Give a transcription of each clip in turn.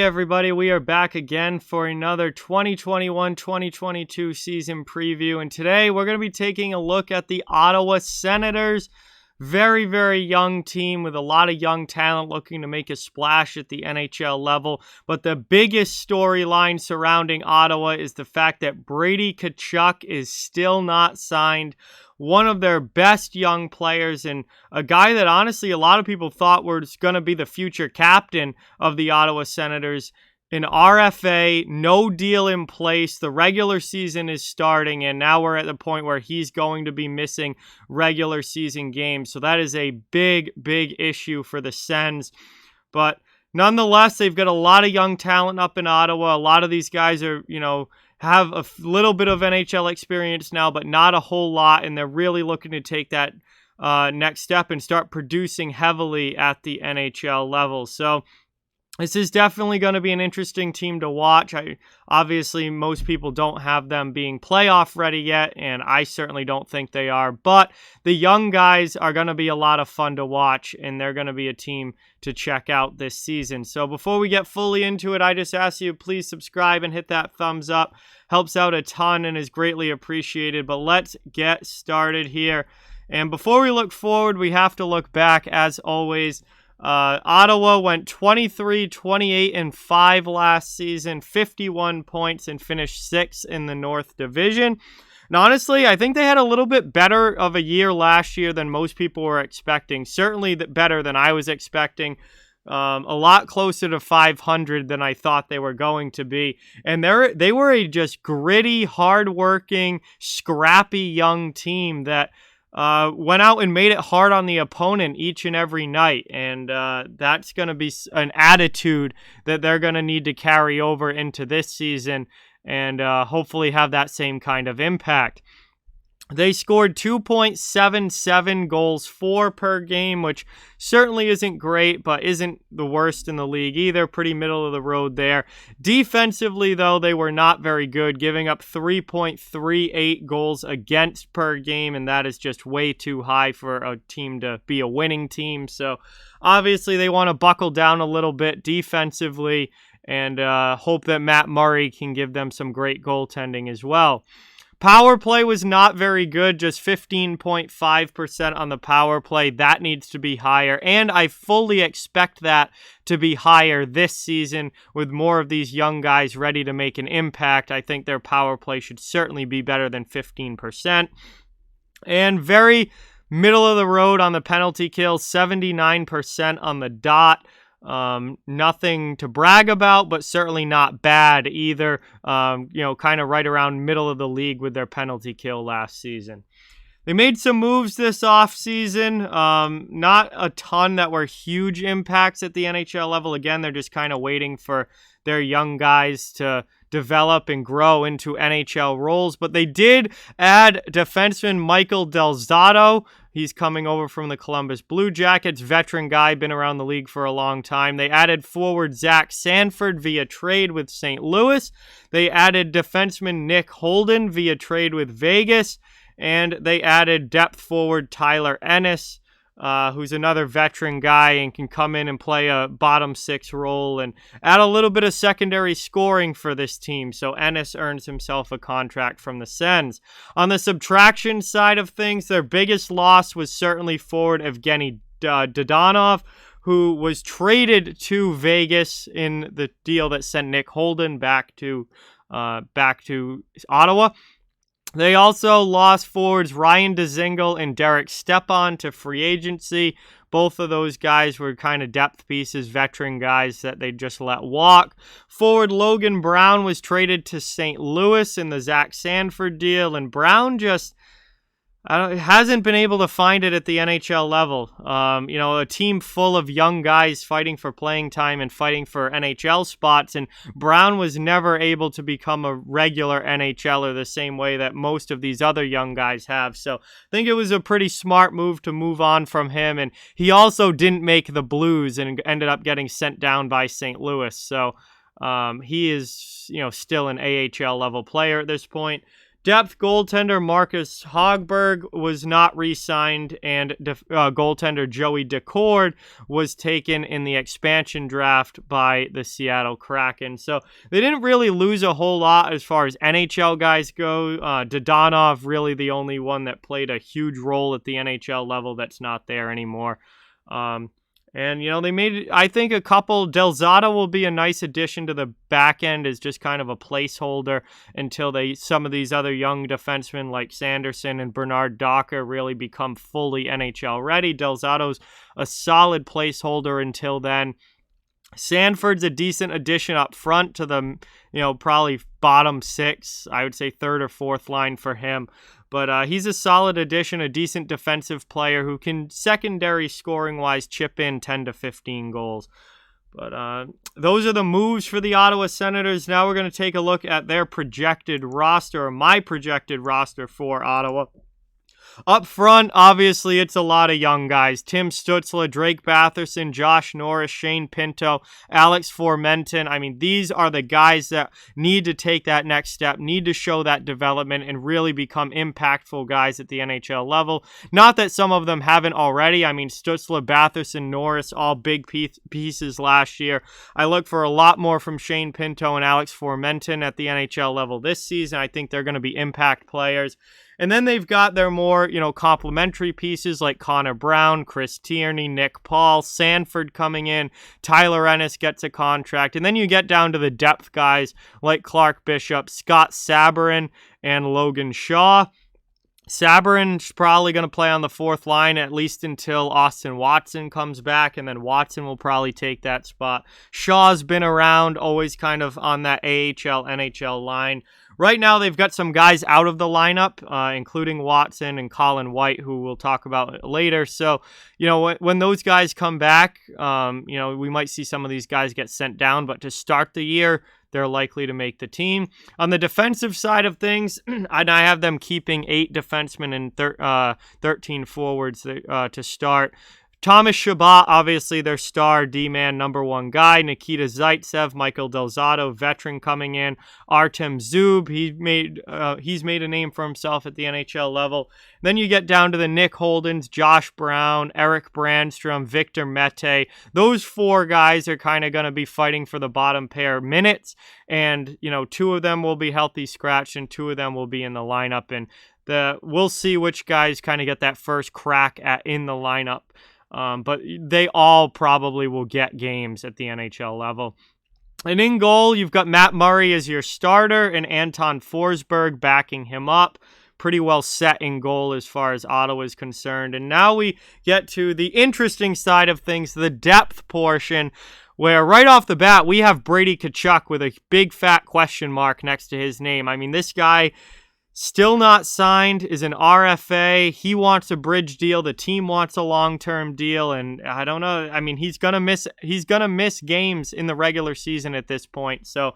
everybody, we are back again for another 2021-2022 season preview, and today we're going to be taking a look at the Ottawa Senators. Very, very young team with a lot of young talent looking to make a splash at the NHL level, but the biggest storyline surrounding Ottawa is the fact that Brady Kachuk is still not signed. One of their best young players and a guy that honestly a lot of people thought was going to be the future captain of the Ottawa Senators. An RFA, no deal in place. The regular season is starting, and now we're at the point where he's going to be missing regular season games. So that is a big, big issue for the Sens. But nonetheless, they've got a lot of young talent up in Ottawa. A lot of these guys are, have a little bit of NHL experience now, but not a whole lot, and they're really looking to take that next step and start producing heavily at the NHL level. So this is definitely going to be an interesting team to watch. Obviously, most people don't have them being playoff ready yet, and I certainly don't think they are. But the young guys are going to be a lot of fun to watch, and they're going to be a team to check out this season. So before we get fully into it, I just ask you, please subscribe and hit that thumbs up. Helps out a ton and is greatly appreciated. But let's get started here. And before we look forward, we have to look back, as always. Ottawa went 23-28-5 last season, 51 points, and finished 6th in the North Division. And honestly, I think they had a little bit better of a year last year than most people were expecting. Certainly better than I was expecting. A lot closer to 500 than I thought they were going to be. And they were a just gritty, hardworking, scrappy young team that went out and made it hard on the opponent each and every night. And that's going to be an attitude that they're going to need to carry over into this season and hopefully have that same kind of impact. They scored 2.77 goals per game, which certainly isn't great, but isn't the worst in the league either. Pretty middle of the road there. Defensively, though, they were not very good, giving up 3.38 goals against per game, and that is just way too high for a team to be a winning team. So obviously they want to buckle down a little bit defensively and hope that Matt Murray can give them some great goaltending as well. Power play was not very good, just 15.5% on the power play. That needs to be higher, and I fully expect that to be higher this season with more of these young guys ready to make an impact. I think their power play should certainly be better than 15%. And very middle of the road on the penalty kill, 79% on the dot. Nothing to brag about, but certainly not bad either. Kind of right around middle of the league with their penalty kill last season. They made some moves this offseason. Not a ton that were huge impacts at the NHL level. Again, they're just kind of waiting for their young guys to develop and grow into NHL roles. But they did add defenseman Michael Del Zotto. He's coming over from the Columbus Blue Jackets, veteran guy, been around the league for a long time. They added forward Zach Sanford via trade with St. Louis. They added defenseman Nick Holden via trade with Vegas. And they added depth forward Tyler Ennis, who's another veteran guy and can come in and play a bottom six role and add a little bit of secondary scoring for this team. So Ennis earns himself a contract from the Sens. On the subtraction side of things, their biggest loss was certainly forward Evgeny Dodonov, who was traded to Vegas in the deal that sent Nick Holden back to Ottawa. They also lost forwards Ryan Dzingel and Derek Stepan to free agency. Both of those guys were kind of depth pieces, veteran guys that they just let walk. Forward Logan Brown was traded to St. Louis in the Zach Sanford deal, and Brown just hasn't been able to find it at the NHL level. A team full of young guys fighting for playing time and fighting for NHL spots, and Brown was never able to become a regular NHLer the same way that most of these other young guys have. So I think it was a pretty smart move to move on from him, and he also didn't make the Blues and ended up getting sent down by St. Louis. So he is, still an AHL level player at this point. Depth goaltender Marcus Hogberg was not re-signed, and goaltender Joey Decord was taken in the expansion draft by the Seattle Kraken. So they didn't really lose a whole lot as far as NHL guys go. Dodonov really the only one that played a huge role at the NHL level that's not there anymore. And, they made, I think, a couple. Delzato will be a nice addition to the back end as just kind of a placeholder until some of these other young defensemen like Sanderson and Bernard Docker really become fully NHL ready. Delzato's a solid placeholder until then. Sanford's a decent addition up front to the, probably bottom six. I would say third or fourth line for him. But he's a solid addition, a decent defensive player who can secondary scoring-wise chip in 10 to 15 goals. But those are the moves for the Ottawa Senators. Now we're going to take a look at their projected roster, or my projected roster for Ottawa. Up front, obviously, it's a lot of young guys. Tim Stützle, Drake Batherson, Josh Norris, Shane Pinto, Alex Formenton. I mean, these are the guys that need to take that next step, need to show that development, and really become impactful guys at the NHL level. Not that some of them haven't already. I mean, Stützle, Batherson, Norris, all big pieces last year. I look for a lot more from Shane Pinto and Alex Formenton at the NHL level this season. I think they're going to be impact players. And then they've got their more, complementary pieces like Connor Brown, Chris Tierney, Nick Paul, Sanford coming in, Tyler Ennis gets a contract. And then you get down to the depth guys like Clark Bishop, Scott Sabourin, and Logan Shaw. Sabourin's probably going to play on the fourth line at least until Austin Watson comes back, and then Watson will probably take that spot. Shaw's been around, always kind of on that AHL, NHL line. Right now, they've got some guys out of the lineup, including Watson and Colin White, who we'll talk about later. So, when those guys come back, we might see some of these guys get sent down. But to start the year, they're likely to make the team. On the defensive side of things, I have them keeping 8 defensemen and 13 forwards to start. Thomas Chabot, obviously their star D-man number one guy. Nikita Zaitsev, Michael Delzato, veteran coming in. Artem Zub, he's made a name for himself at the NHL level. Then you get down to the Nick Holdens, Josh Brown, Eric Brandstrom, Victor Mete. Those 4 guys are kind of going to be fighting for the bottom pair minutes. And, 2 of them will be healthy scratched and 2 of them will be in the lineup. And we'll see which guys kind of get that first crack in the lineup. But they all probably will get games at the NHL level. And in goal, you've got Matt Murray as your starter and Anton Forsberg backing him up. Pretty well set in goal as far as Ottawa is concerned. And now we get to the interesting side of things, the depth portion, where right off the bat, we have Brady Kachuk with a big fat question mark next to his name. I mean, this guy, still not signed, is an RFA. He wants a bridge deal. The team wants a long-term deal, and I don't know. I mean, he's gonna miss games in the regular season at this point. So,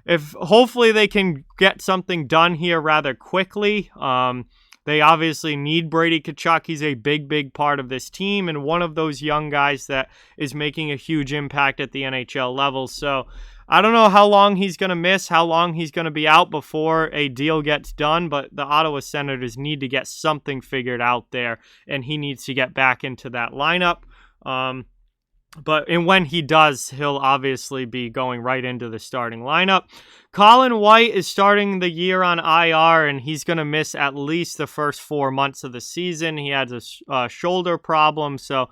hopefully they can get something done here rather quickly. They obviously need Brady Kachuk. He's a big part of this team and one of those young guys that is making a huge impact at the NHL level. So, I don't know how long he's going to miss, how long he's going to be out before a deal gets done, but the Ottawa Senators need to get something figured out there, and he needs to get back into that lineup. And when he does, he'll obviously be going right into the starting lineup. Colin White is starting the year on IR, and he's going to miss at least the first 4 months of the season. He has a shoulder problem, so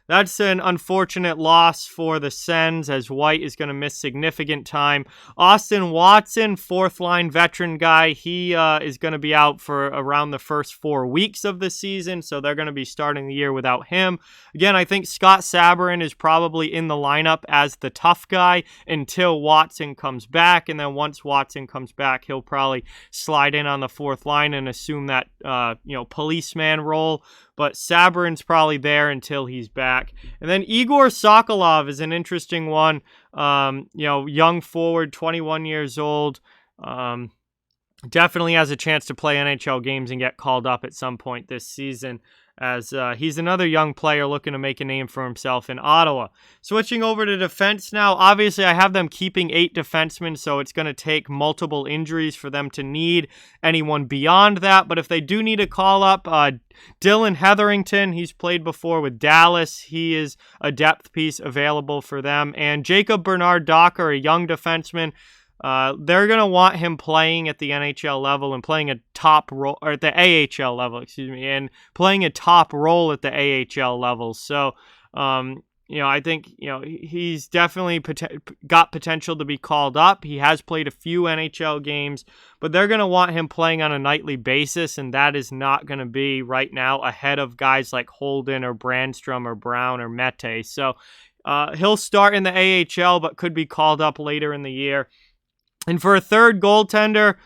that's an unfortunate loss for the Sens, as White is going to miss significant time. Austin Watson, fourth-line veteran guy, he is going to be out for around the first 4 weeks of the season, so they're going to be starting the year without him. Again, I think Scott Sabourin is probably in the lineup as the tough guy until Watson comes back, and then once Watson comes back, he'll probably slide in on the fourth line and assume that policeman role. But Sabourin's probably there until he's back. And then Igor Sokolov is an interesting one. Young forward, 21 years old. Definitely has a chance to play NHL games and get called up at some point this season. as he's another young player looking to make a name for himself in Ottawa. Switching over to defense now, obviously I have them keeping 8 defensemen, so it's going to take multiple injuries for them to need anyone beyond that. But if they do need a call-up, Dylan Hetherington, he's played before with Dallas. He is a depth piece available for them. And Jacob Bernard-Docker, a young defenseman, they're going to want him playing at the NHL level and playing a top role, or at the AHL level, and playing a top role at the AHL level. So, I think, he's definitely got potential to be called up. He has played a few NHL games, but they're going to want him playing on a nightly basis, and that is not going to be right now ahead of guys like Holden or Brandstrom or Brown or Mete. So, he'll start in the AHL, but could be called up later in the year. And for a third goaltender,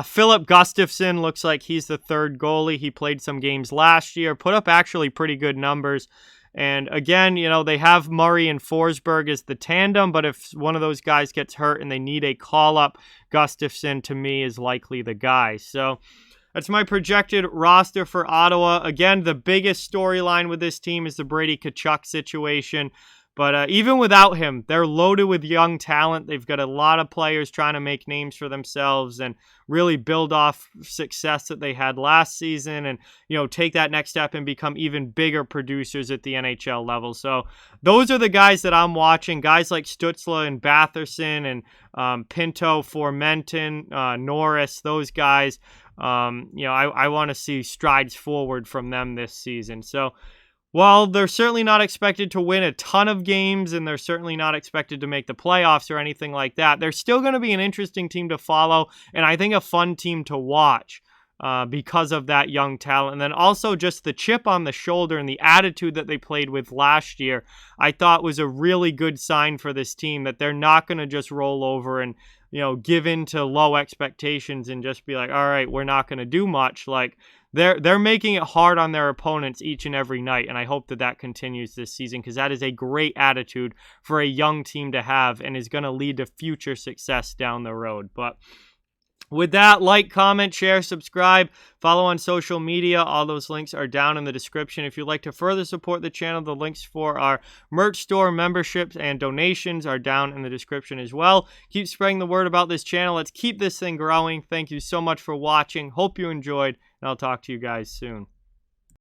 Philip Gustafsson looks like he's the third goalie. He played some games last year, put up actually pretty good numbers. And again, they have Murray and Forsberg as the tandem, but if one of those guys gets hurt and they need a call-up, Gustafsson, to me, is likely the guy. So that's my projected roster for Ottawa. Again, the biggest storyline with this team is the Brady Kachuk situation. But even without him, they're loaded with young talent. They've got a lot of players trying to make names for themselves and really build off success that they had last season and, take that next step and become even bigger producers at the NHL level. So those are the guys that I'm watching, guys like Stützle and Batherson and Pinto, Formenton, Norris, those guys. I want to see strides forward from them this season. So, while they're certainly not expected to win a ton of games and they're certainly not expected to make the playoffs or anything like that, they're still going to be an interesting team to follow and I think a fun team to watch because of that young talent. And then also just the chip on the shoulder and the attitude that they played with last year, I thought was a really good sign for this team that they're not going to just roll over and give in to low expectations and just be like, all right, we're not going to do much. Like, they're making it hard on their opponents each and every night, and I hope that continues this season because that is a great attitude for a young team to have and is going to lead to future success down the road. But with that, like, comment, share, subscribe, follow on social media. All those links are down in the description. If you'd like to further support the channel, the links for our merch store, memberships, and donations are down in the description as well. Keep spreading the word about this channel. Let's keep this thing growing. Thank you so much for watching. Hope you enjoyed, and I'll talk to you guys soon.